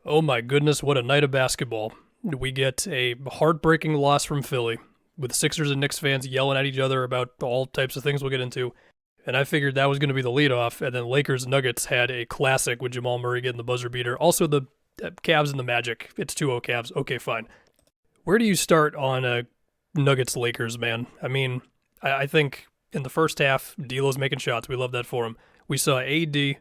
Oh my goodness, what a night of basketball. We get a heartbreaking loss from Philly, with Sixers and Knicks fans yelling at each other about all types of things we'll get into. And I figured that was going to be the leadoff, and then Lakers Nuggets had a classic with Jamal Murray getting the buzzer beater. Also, the Cavs and the Magic. It's 2-0 Cavs. Okay, fine. Where do you start on Nuggets Lakers, man? I mean, I think in the first half, D'Lo's making shots. We love that for him. We saw AD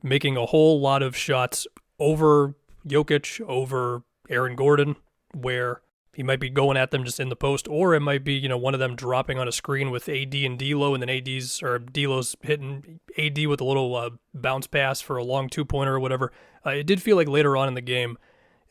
making a whole lot of shots over Jokic, over Aaron Gordon, where he might be going at them just in the post, or it might be, one of them dropping on a screen with AD and D'Lo, and then D'Lo's hitting AD with a little bounce pass for a long two-pointer or whatever. It did feel like later on in the game,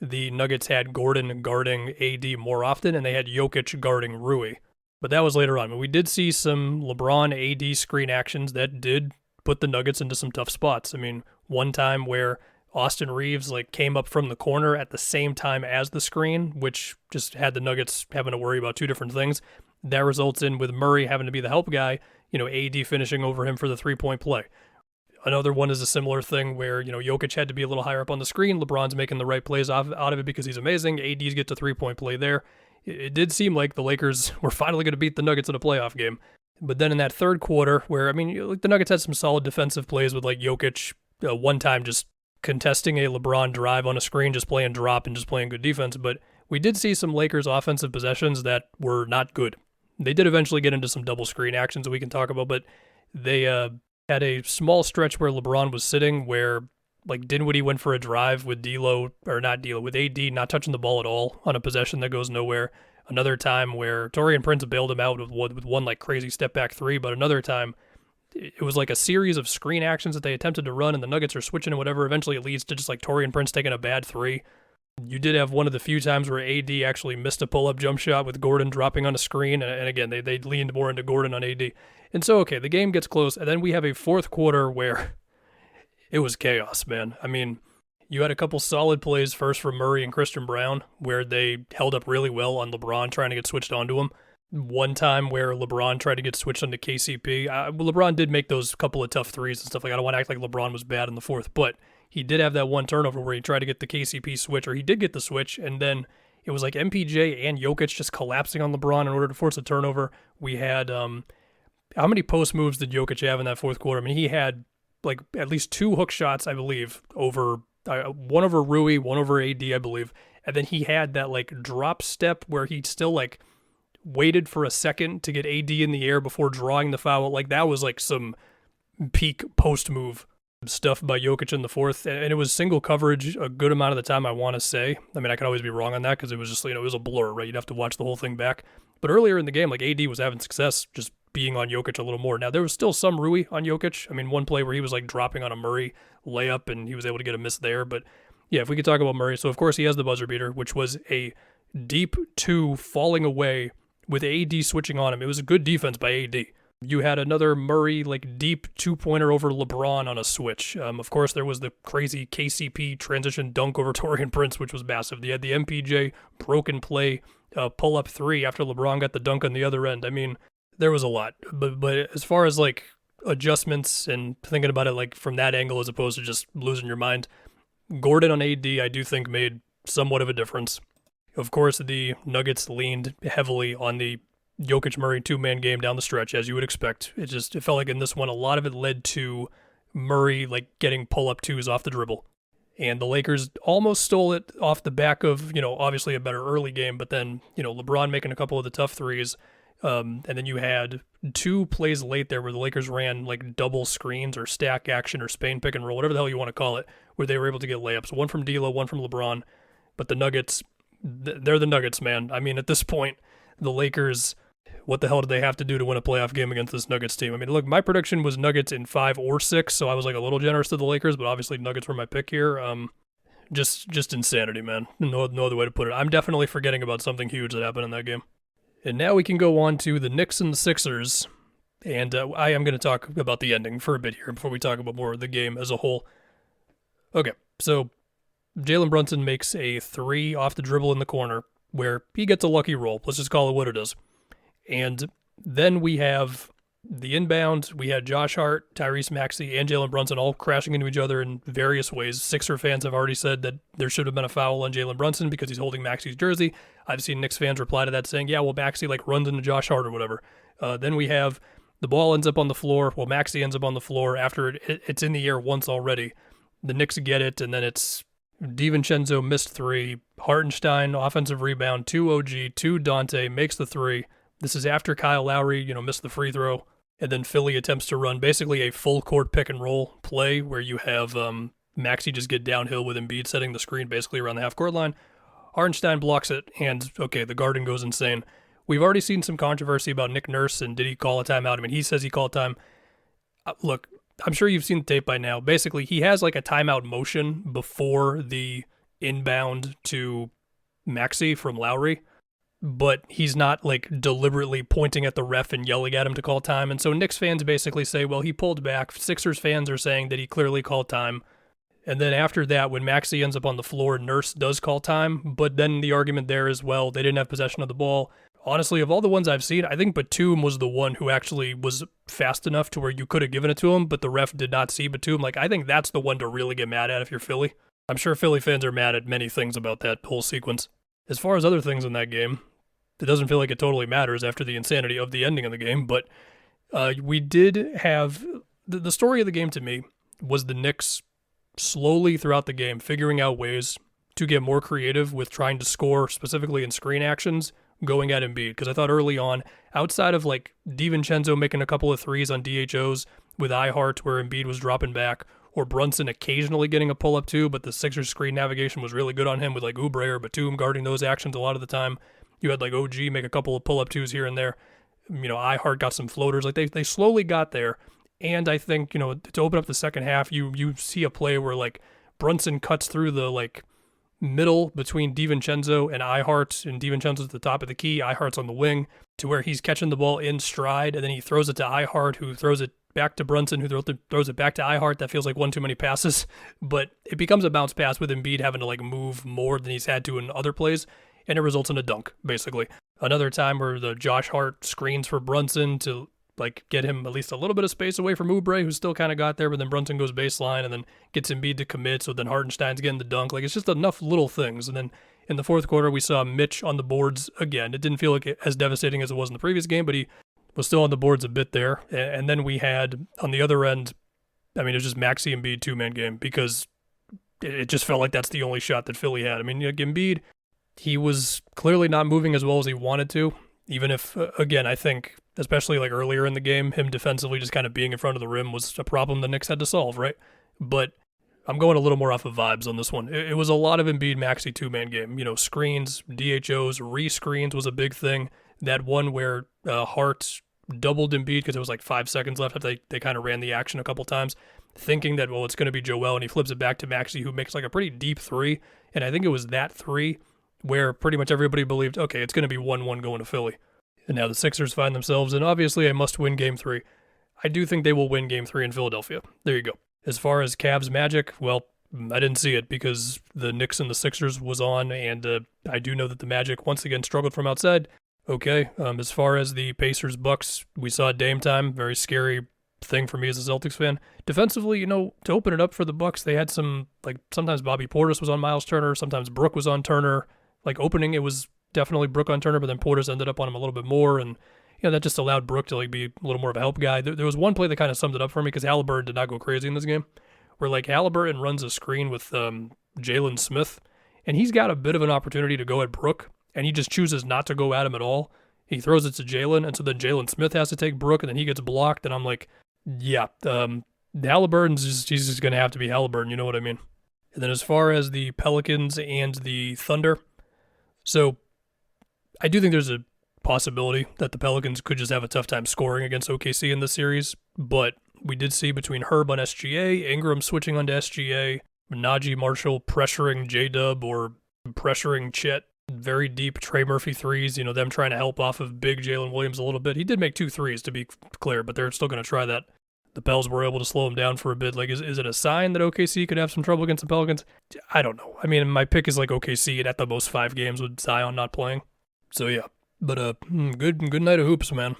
the Nuggets had Gordon guarding AD more often, and they had Jokic guarding Rui. But that was later on. But we did see some LeBron AD screen actions that did put the Nuggets into some tough spots. I mean, one time where Austin Reeves came up from the corner at the same time as the screen, which just had the Nuggets having to worry about two different things. That results in with Murray having to be the help guy, AD finishing over him for the three-point play. Another one is a similar thing where, Jokic had to be a little higher up on the screen. LeBron's making the right plays out of it because he's amazing. AD's get to three-point play there. It did seem like the Lakers were finally going to beat the Nuggets in a playoff game. But then in that third quarter, where, the Nuggets had some solid defensive plays with, Jokic one time just contesting a LeBron drive on a screen, just playing drop and just playing good defense. But we did see some Lakers offensive possessions that were not good. They did eventually get into some double screen actions that we can talk about, but they had a small stretch where LeBron was sitting where Dinwiddie went for a drive with with AD not touching the ball at all on a possession that goes nowhere. Another time where Taurean Prince bailed him out with one crazy step back three, but another time it was a series of screen actions that they attempted to run, and the Nuggets are switching and whatever. Eventually, it leads to just Taurean Prince taking a bad three. You did have one of the few times where AD actually missed a pull-up jump shot with Gordon dropping on a screen, and again, they leaned more into Gordon on AD. And so, okay, the game gets close, and then we have a fourth quarter where it was chaos, man. I mean, you had a couple solid plays first from Murray and Christian Brown, where they held up really well on LeBron trying to get switched onto him. One time where LeBron tried to get switched onto KCP. LeBron did make those couple of tough threes and stuff. I don't want to act like LeBron was bad in the fourth, but he did have that one turnover where he tried to get the KCP switch, or he did get the switch, and then it was MPJ and Jokic just collapsing on LeBron in order to force a turnover. We had, how many post moves did Jokic have in that fourth quarter? I mean, he had at least two hook shots, I believe, over one over Rui, one over AD, I believe, and then he had that drop step where he still waited for a second to get AD in the air before drawing the foul. That was some peak post move stuff by Jokic in the fourth, and it was single coverage a good amount of the time, I want to say. I mean, I could always be wrong on that because it was just, it was a blur, right? You'd have to watch the whole thing back. But earlier in the game, AD was having success just being on Jokic a little more. Now, there was still some Rui on Jokic. I mean, one play where he was dropping on a Murray layup and he was able to get a miss there. But yeah, if we could talk about Murray. So, of course, he has the buzzer beater, which was a deep two falling away with AD switching on him. It was a good defense by AD. You had another Murray, deep two-pointer over LeBron on a switch. Of course, there was the crazy KCP transition dunk over Taurean Prince, which was massive. You had the MPJ broken play pull-up three after LeBron got the dunk on the other end. I mean, there was a lot. But as far as, adjustments and thinking about it, from that angle as opposed to just losing your mind, Gordon on AD, I do think, made somewhat of a difference. Of course, the Nuggets leaned heavily on the Jokic-Murray two-man game down the stretch, as you would expect. It felt like in this one, a lot of it led to Murray, getting pull-up twos off the dribble. And the Lakers almost stole it off the back of, obviously a better early game, but then, LeBron making a couple of the tough threes. And then you had two plays late there where the Lakers ran, double screens or stack action or Spain pick and roll, whatever the hell you want to call it, where they were able to get layups. One from D'Lo, one from LeBron. But the Nuggets, they're the Nuggets, man. I mean, at this point, the Lakers, what the hell did they have to do to win a playoff game against this Nuggets team? I mean, look, my prediction was Nuggets in 5 or 6, so I was a little generous to the Lakers, but obviously Nuggets were my pick here. Just insanity, man. No other way to put it. I'm definitely forgetting about something huge that happened in that game. And now we can go on to the Knicks and the Sixers, and I am going to talk about the ending for a bit here before we talk about more of the game as a whole. Okay, so Jalen Brunson makes a three off the dribble in the corner where he gets a lucky roll. Let's just call it what it is. And then we have The inbound, we had Josh Hart, Tyrese Maxey, and Jalen Brunson all crashing into each other in various ways. Sixer fans have already said that there should have been a foul on Jalen Brunson because he's holding Maxey's jersey. I've seen Knicks fans reply to that saying, yeah, well, Maxey runs into Josh Hart or whatever. Then we have the ball ends up on the floor. Well, Maxey ends up on the floor after it's in the air once already. The Knicks get it, and then it's DiVincenzo missed three. Hartenstein, offensive rebound, 2 OG, 2 Dante, makes the three. This is after Kyle Lowry, missed the free throw. And then Philly attempts to run basically a full court pick and roll play where you have Maxey just get downhill with Embiid setting the screen basically around the half court line. Hartenstein blocks it, and okay, the Garden goes insane. We've already seen some controversy about Nick Nurse and did he call a timeout? I mean, he says he called time. Look, I'm sure you've seen the tape by now. Basically, he has like a timeout motion before the inbound to Maxey from Lowry, but he's not like deliberately pointing at the ref and yelling at him to call time. And so Knicks fans basically say, well, he pulled back. Sixers fans are saying that he clearly called time. And then after that, when Maxey ends up on the floor, Nurse does call time. But then the argument there is, well, they didn't have possession of the ball. Honestly, of all the ones I've seen, I think Batum was the one who actually was fast enough to where you could have given it to him, but the ref did not see Batum. Like, I think that's the one to really get mad at if you're Philly. I'm sure Philly fans are mad at many things about that whole sequence. As far as other things in that game, it doesn't feel like it totally matters after the insanity of the ending of the game, but we did have the story of the game to me was the Knicks slowly throughout the game figuring out ways to get more creative with trying to score specifically in screen actions going at Embiid, because I thought early on, outside of like DiVincenzo making a couple of threes on DHOs with iHeart where Embiid was dropping back, or Brunson occasionally getting a pull-up too, but the Sixers screen navigation was really good on him with like Oubre or Batum guarding those actions a lot of the time. You had like OG make a couple of pull-up twos here and there. iHeart got some floaters. Like they slowly got there. And I think, to open up the second half, you see a play where like Brunson cuts through the like middle between DiVincenzo and iHeart, and DiVincenzo's at the top of the key. iHeart's on the wing to where he's catching the ball in stride, and then he throws it to iHeart, who throws it back to Brunson, who throws it back to iHeart. That feels like one too many passes, but it becomes a bounce pass with Embiid having to like move more than he's had to in other plays. And it results in a dunk, basically. Another time where the Josh Hart screens for Brunson to like get him at least a little bit of space away from Oubre, who still kind of got there, but then Brunson goes baseline and then gets Embiid to commit, so then Hartenstein's getting the dunk. Like, it's just enough little things. And then in the fourth quarter, we saw Mitch on the boards again. It didn't feel like as devastating as it was in the previous game, but he was still on the boards a bit there. And then we had, on the other end, I mean, it was just Maxey Embiid two-man game because it just felt like that's the only shot that Philly had. I mean, like Embiid, he was clearly not moving as well as he wanted to, even if, again, I think, especially like earlier in the game, him defensively just kind of being in front of the rim was a problem the Knicks had to solve, right? But I'm going a little more off of vibes on this one. It was a lot of Embiid Maxey two-man game. Screens, DHOs, re-screens was a big thing. That one where Hart doubled Embiid because there was like 5 seconds left after they kind of ran the action a couple times, thinking that, well, it's going to be Joel, and he flips it back to Maxey, who makes like a pretty deep three. And I think it was that three where pretty much everybody believed, okay, it's going to be 1-1 going to Philly. And now the Sixers find themselves in obviously a must-win Game 3. I do think they will win Game 3 in Philadelphia. There you go. As far as Cavs Magic, well, I didn't see it because the Knicks and the Sixers was on, and I do know that the Magic once again struggled from outside. Okay, as far as the Pacers Bucks, we saw Dame time, very scary thing for me as a Celtics fan. Defensively, to open it up for the Bucks, they had some, like, sometimes Bobby Portis was on Miles Turner, sometimes Brook was on Turner. Like, opening, it was definitely Brook on Turner, but then Portis ended up on him a little bit more, and that just allowed Brook to like be a little more of a help guy. There was one play that kind of summed it up for me because Halliburton did not go crazy in this game, where like Halliburton runs a screen with Jalen Smith, and he's got a bit of an opportunity to go at Brook, and he just chooses not to go at him at all. He throws it to Jalen, and so then Jalen Smith has to take Brook, and then he gets blocked, and I'm like, yeah, Halliburton's he's just going to have to be Halliburton, you know what I mean? And then as far as the Pelicans and the Thunder, so I do think there's a possibility that the Pelicans could just have a tough time scoring against OKC in this series, but we did see between Herb on SGA, Ingram switching onto SGA, Najee Marshall pressuring J-Dub or pressuring Chet, very deep Trey Murphy threes, them trying to help off of big Jalen Williams a little bit. He did make 2 threes, to be clear, but they're still going to try that. The Pels were able to slow him down for a bit. Like, is it a sign that OKC could have some trouble against the Pelicans? I don't know. I mean, my pick is like OKC and at the most 5 games with Zion not playing. So yeah, but good night of hoops, man.